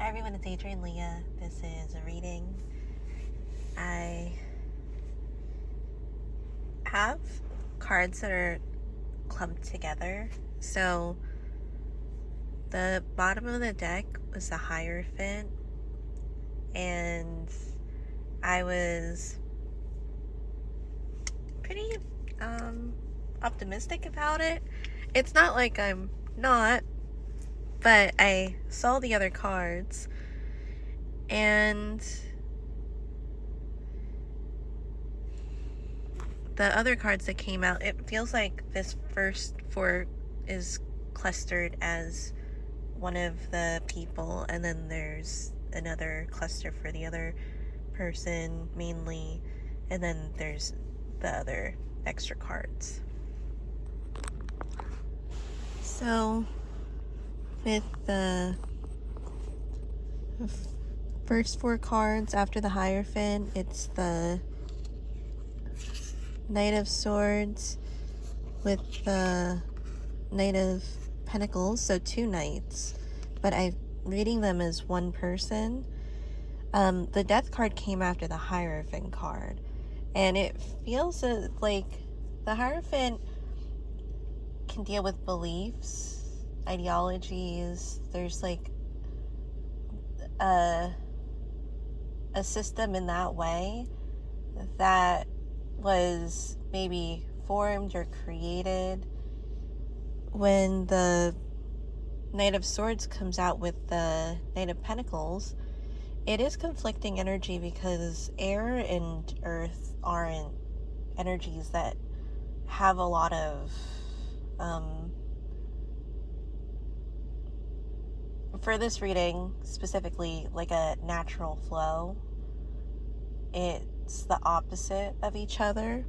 Hi everyone, it's Adrienne Leah. This is a reading. I have cards that are clumped together. So the bottom of the deck was the Hierophant, and I was pretty optimistic about it. It's not like I'm not, but I saw the other cards and the other cards that came out, it feels like this first four is clustered as one of the people, and then there's another cluster for the other person mainly, and then there's the other extra cards. So with the first four cards after the Hierophant, it's the Knight of Swords with the Knight of Pentacles, so two knights, but I'm reading them as one person. The Death card came after the Hierophant card, and it feels like the Hierophant can deal with beliefs, ideologies. There's like a system in that way that was maybe formed or created. When the Knight of Swords comes out with the Knight of Pentacles, it is conflicting energy because air and earth aren't energies that have a lot of for this reading specifically, like a natural flow. It's the opposite of each other.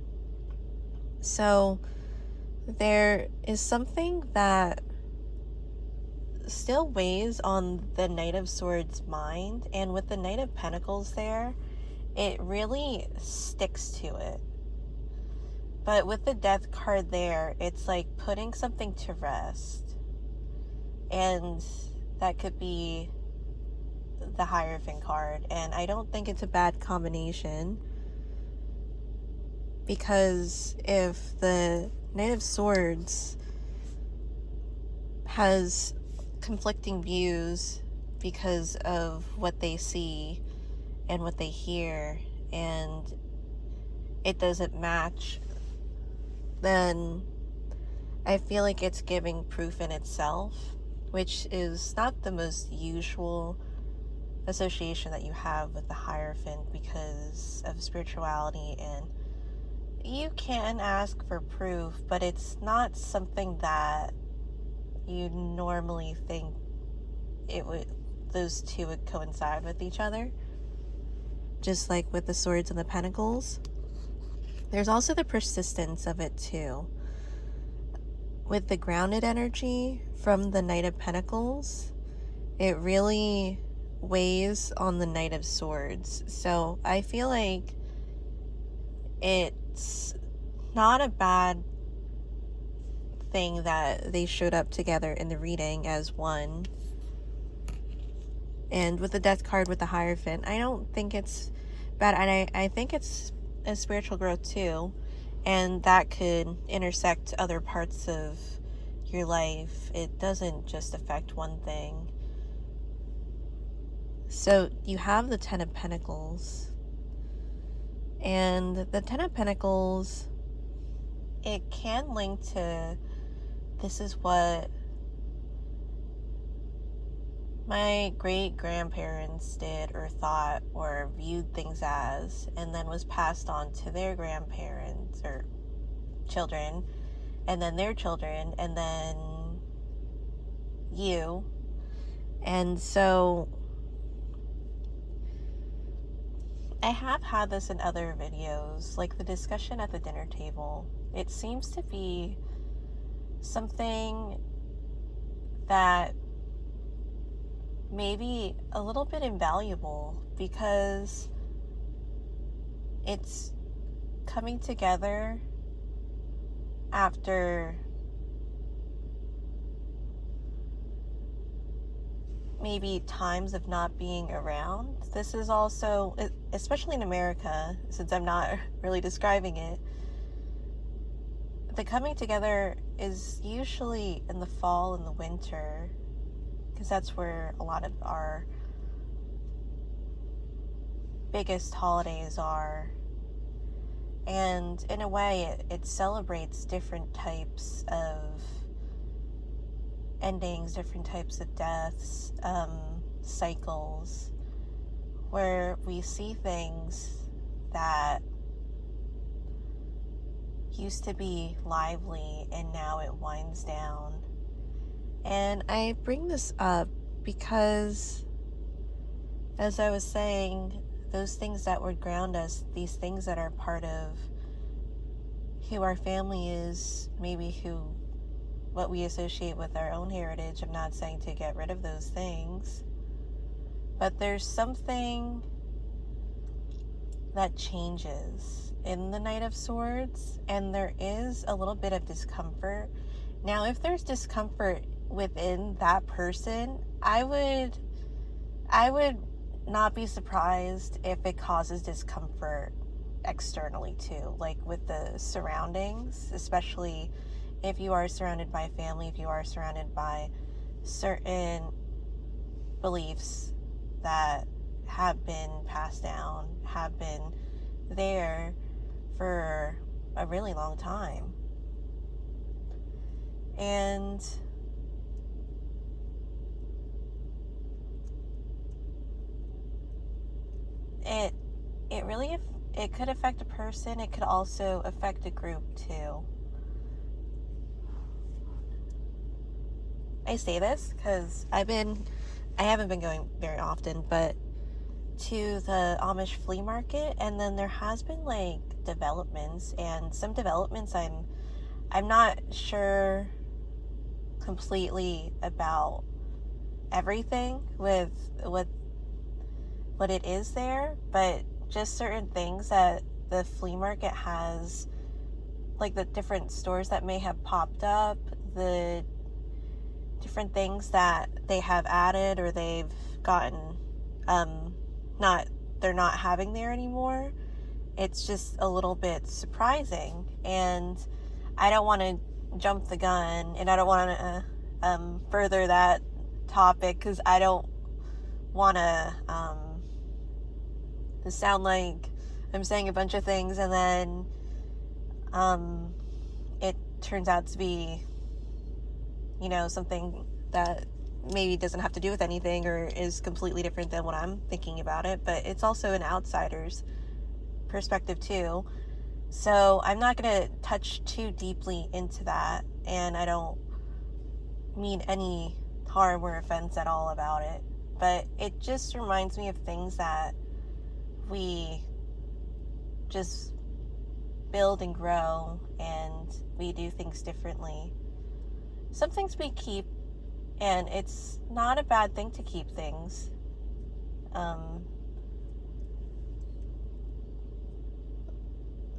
So there is something that still weighs on the Knight of Swords mind, and with the Knight of Pentacles there, it really sticks to it. But with the Death card there, it's like putting something to rest, and that could be the Hierophant card, and I don't think it's a bad combination, because if the Knight of Swords has conflicting views because of what they see and what they hear, and it doesn't match, then I feel like it's giving proof in itself, which is not the most usual association that you have with the Hierophant because of spirituality, and you can ask for proof, but it's not something that you normally think those two would coincide with each other, just like with the Swords and the Pentacles. There's also the persistence of it too. With the grounded energy from the Knight of Pentacles, it really weighs on the Knight of Swords. So I feel like it's not a bad thing that they showed up together in the reading as one. And with the Death card with the Hierophant, I don't think it's bad, and I think it's a spiritual growth too, and that could intersect other parts of your life. It doesn't just affect one thing. So you have the Ten of Pentacles, and the Ten of Pentacles, it can link to, this is what my great-grandparents did or thought or viewed things as, and then was passed on to their grandparents or children, and then their children, and then you. And so I have had this in other videos, like the discussion at the dinner table. It seems to be something that maybe a little bit invaluable, because it's coming together after maybe times of not being around. This is also, especially in America, since I'm not really describing it, the coming together is usually in the fall and the winter, because that's where a lot of our biggest holidays are. And in a way, it celebrates different types of endings, different types of deaths, cycles, where we see things that used to be lively and now it winds down. And I bring this up because, as I was saying, those things that would ground us, these things that are part of who our family is, maybe what we associate with our own heritage. I'm not saying to get rid of those things, but there's something that changes in the Knight of Swords, and there is a little bit of discomfort. Now, if there's discomfort within that person, I would not be surprised if it causes discomfort externally too, like with the surroundings, especially if you are surrounded by family, if you are surrounded by certain beliefs that have been passed down, have been there for a really long time. And it really, it could affect a person. It could also affect a group too. I say this because I haven't been going very often, but to the Amish flea market, and then there has been like developments, and some developments I'm not sure completely about everything with what it is there, but just certain things that the flea market has, like the different stores that may have popped up, the different things that they have added or they've gotten they're not having there anymore. It's just a little bit surprising, and I don't want to jump the gun, and I don't want to further that topic because I don't want to sound like I'm saying a bunch of things and then it turns out to be, something that maybe doesn't have to do with anything or is completely different than what I'm thinking about it. But it's also an outsider's perspective too. So I'm not going to touch too deeply into that, and I don't mean any harm or offense at all about it. But it just reminds me of things that we just build and grow, and we do things differently. Some things we keep, and it's not a bad thing to keep things.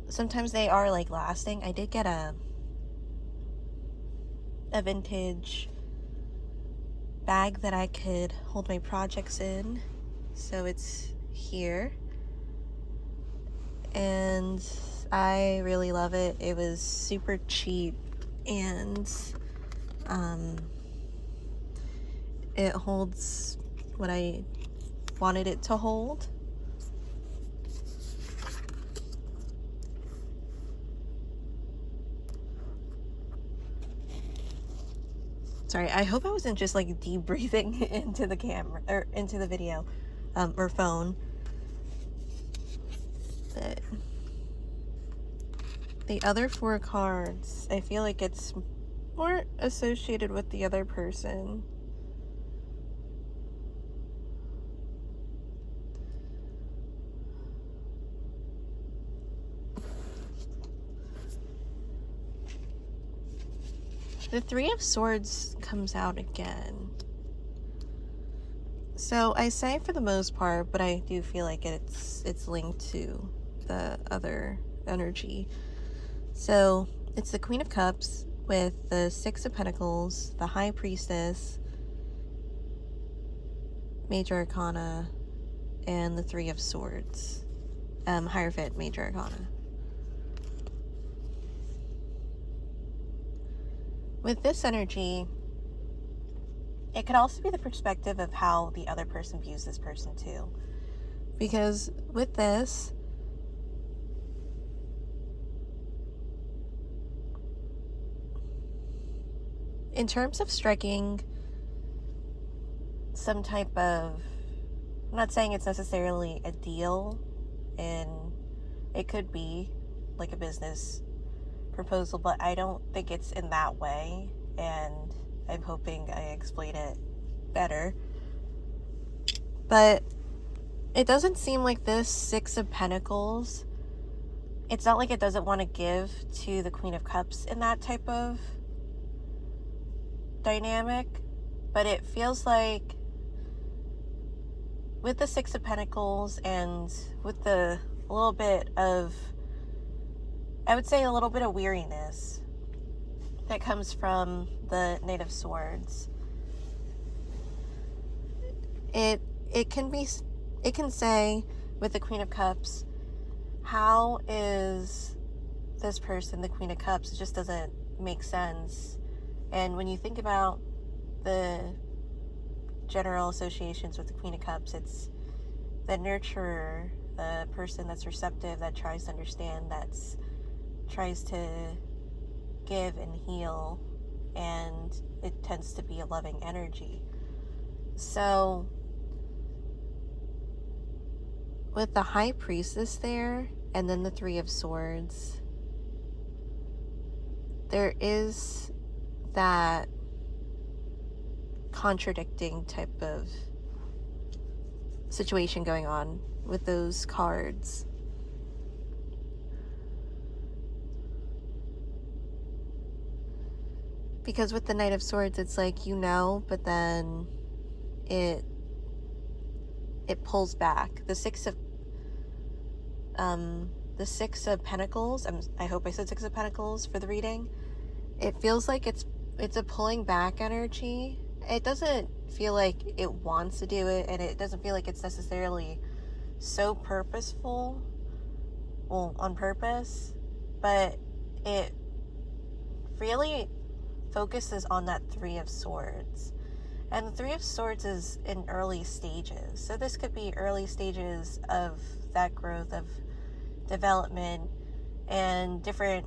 Sometimes they are like lasting. I did get a vintage bag that I could hold my projects in, so it's here, and I really love it. It was super cheap, and it holds what I wanted it to hold. Sorry, I hope I wasn't just like deep breathing into the camera or into the video or phone. But the other 4 cards, I feel like it's more associated with the other person. The 3 of Swords comes out again. So I say for the most part, but I do feel like it's linked to the other energy. So it's the Queen of Cups with the 6 of Pentacles, the High Priestess, Major Arcana, and the Three of Swords. Hierophant, Major Arcana. With this energy, it could also be the perspective of how the other person views this person too. Because with this, in terms of striking some type of, I'm not saying it's necessarily a deal, and it could be like a business proposal, but I don't think it's in that way, and I'm hoping I explain it better. But it doesn't seem like this Six of Pentacles, it's not like it doesn't want to give to the Queen of Cups in that type of dynamic, but it feels like with the Six of Pentacles and with the little bit of, I would say a little bit of weariness that comes from the Knight of Swords, it can say with the Queen of Cups, how is this person the Queen of Cups? It just doesn't make sense. And when you think about the general associations with the Queen of Cups, it's the nurturer, the person that's receptive, that tries to understand, that's tries to give and heal, and it tends to be a loving energy. So with the High Priestess there, and then the Three of Swords, there is that contradicting type of situation going on with those cards. Because with the Knight of Swords, it's like, you know, but then it pulls back. The Six of Pentacles, I hope I said Six of Pentacles for the reading. It feels like it's a pulling back energy. It doesn't feel like it wants to do it, and it doesn't feel like it's necessarily so purposeful, well, on purpose, but it really focuses on that Three of Swords. And the Three of Swords is in early stages. So this could be early stages of that growth, of development, and different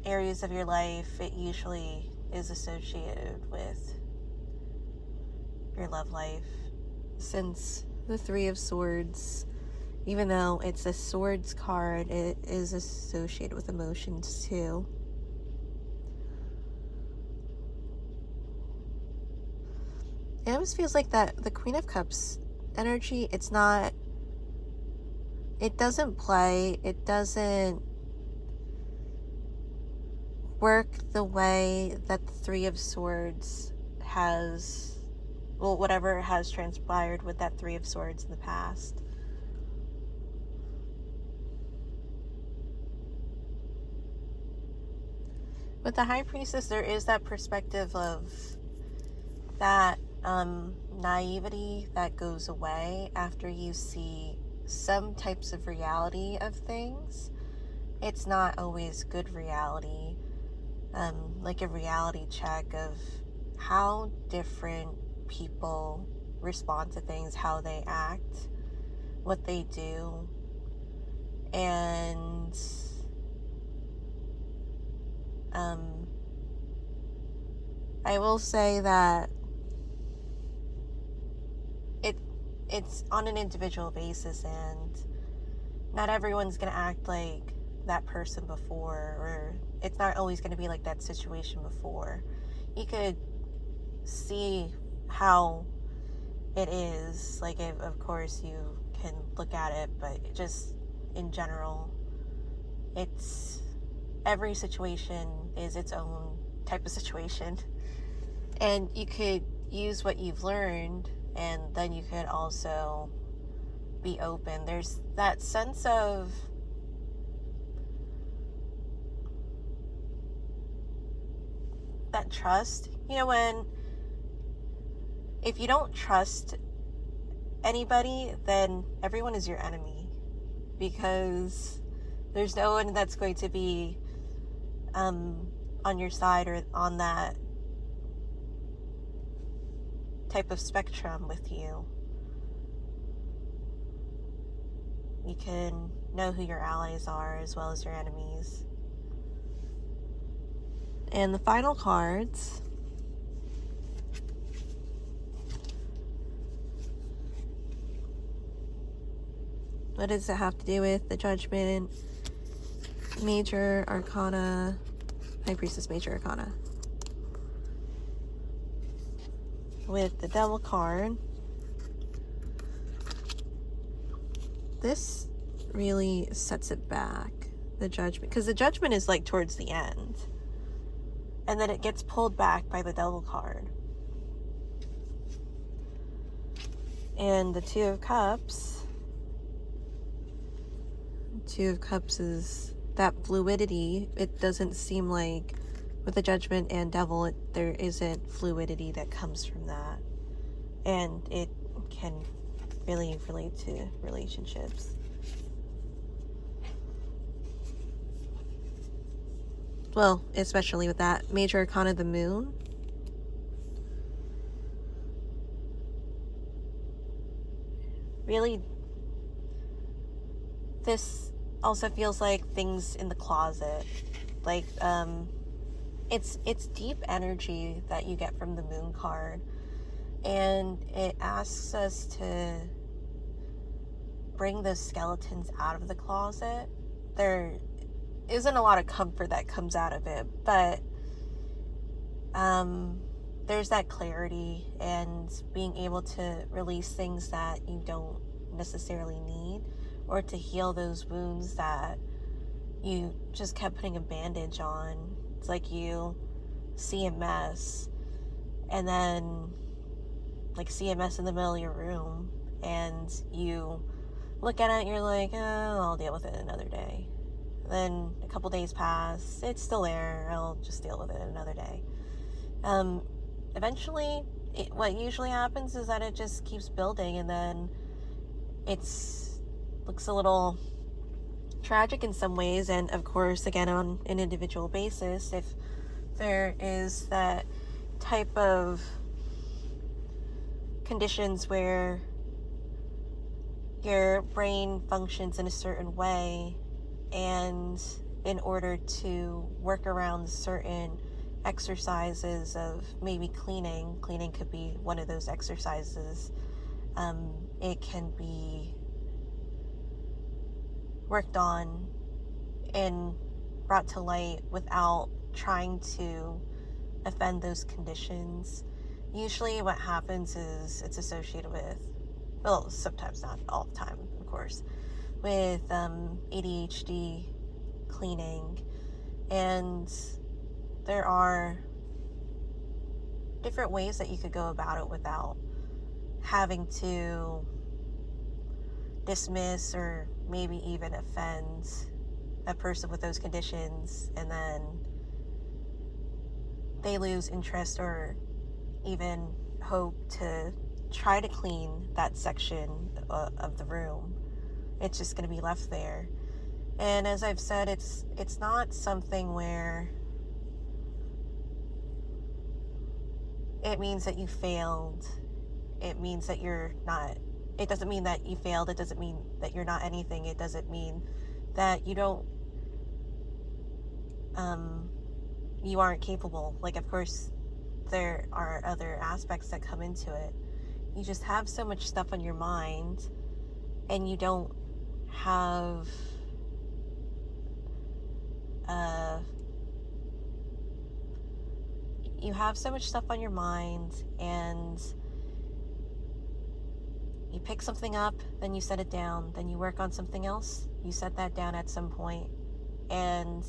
areas of your life. It usually is associated with your love life. Since the Three of Swords, even though it's a swords card, it is associated with emotions too. It almost feels like that the Queen of Cups energy, it doesn't play, it doesn't work the way that the Three of Swords has, well, whatever has transpired with that Three of Swords in the past. With the High Priestess, there is that perspective of that naivety that goes away after you see some types of reality of things. It's not always good reality, like a reality check of how different people respond to things, how they act, what they do. And I will say that it's on an individual basis, and not everyone's going to act like that person before, or it's not always going to be like that situation before. You could see how it is, like, of course you can look at it, but just in general, it's, every situation is its own type of situation, and you could use what you've learned, and then you could also be open. There's that sense of that trust, you know, when if you don't trust anybody, then everyone is your enemy, because there's no one that's going to be on your side or on that type of spectrum with you. You can know who your allies are as well as your enemies. And the final cards, what does it have to do with? The Judgment, Major Arcana, High Priestess, Major Arcana. With the Devil card, this really sets it back, the Judgment, because the Judgment is like towards the end, and then it gets pulled back by the Devil card. And the Two of Cups is that fluidity. It doesn't seem like with the Judgment and Devil there isn't fluidity that comes from that, and it can really relate to relationships. Well, especially with that Major Arcana, the Moon. Really, this also feels like things in the closet. Like, it's deep energy that you get from the Moon card. And it asks us to bring those skeletons out of the closet. There isn't a lot of comfort that comes out of it, but there's that clarity and being able to release things that you don't necessarily need, or to heal those wounds that you just kept putting a bandage on. It's like you see a mess and then see a mess in the middle of your room, and you look at it and you're like, oh, I'll deal with it another day. Then a couple days pass, it's still there, I'll just deal with it another day. Eventually, what usually happens is that it just keeps building, and then looks a little tragic in some ways. And of course, again, on an individual basis, if there is that type of conditions where your brain functions in a certain way, and in order to work around certain exercises of maybe cleaning could be one of those exercises. It can be worked on and brought to light without trying to offend those conditions. Usually what happens is it's associated with, well, sometimes, not all the time, of course, with ADHD cleaning. And there are different ways that you could go about it without having to dismiss or maybe even offend a person with those conditions, and then they lose interest or even hope to try to clean that section of the room. It's just going to be left there. And as I've said, it's not something where it means that you failed. It means that you're not, it doesn't mean that you failed. It doesn't mean that you're not anything. It doesn't mean that you don't, you aren't capable. Like, of course, there are other aspects that come into it. You just have so much stuff on your mind, and you don't have you have so much stuff on your mind, and you pick something up, then you set it down, then you work on something else, you set that down at some point, and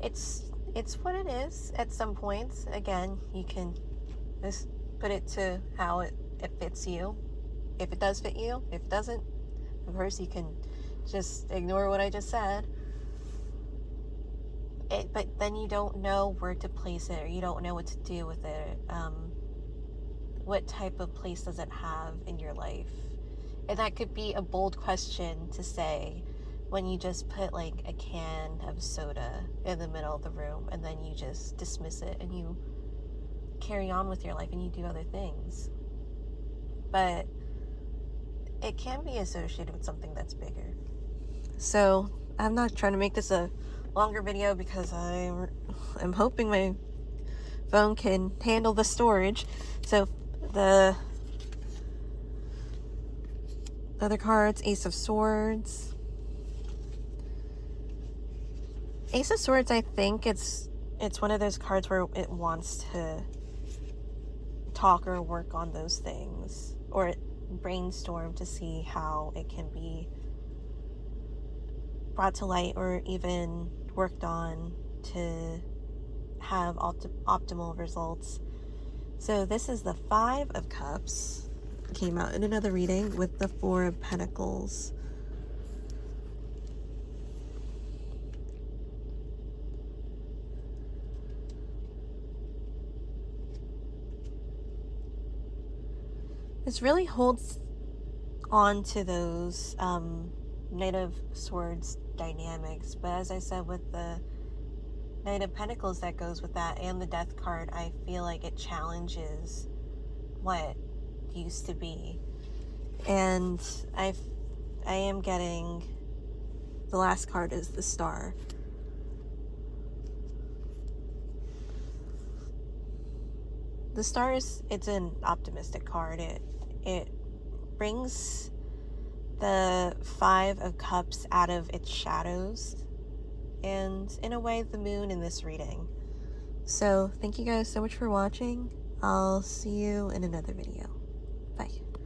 it's what it is at some points. Again, you can just put it to how it fits you. If it does fit you, if it doesn't, of course you can just ignore what I just said. But then you don't know where to place it, or you don't know what to do with it. what type of place does it have in your life? And that could be a bold question to say when you just put like a can of soda in the middle of the room and then you just dismiss it and you carry on with your life and you do other things. But it can be associated with something that's bigger. So I'm not trying to make this a longer video because I'm hoping my phone can handle the storage. So the other cards, Ace of Swords. Ace of Swords, I think it's one of those cards where it wants to talk or work on those things, or brainstorm to see how it can be brought to light or even worked on to have optimal results. So this is the Five of Cups. Came out in another reading with the Four of Pentacles. This really holds on to those Knight of Swords dynamics, but as I said, with the Knight of Pentacles that goes with that and the Death card, I feel like it challenges what used to be. And I am getting the last card is the Star. The Star it's an optimistic card. It brings the Five of Cups out of its shadows, and in a way the Moon in this reading. So thank you guys so much for watching. I'll see you in another video.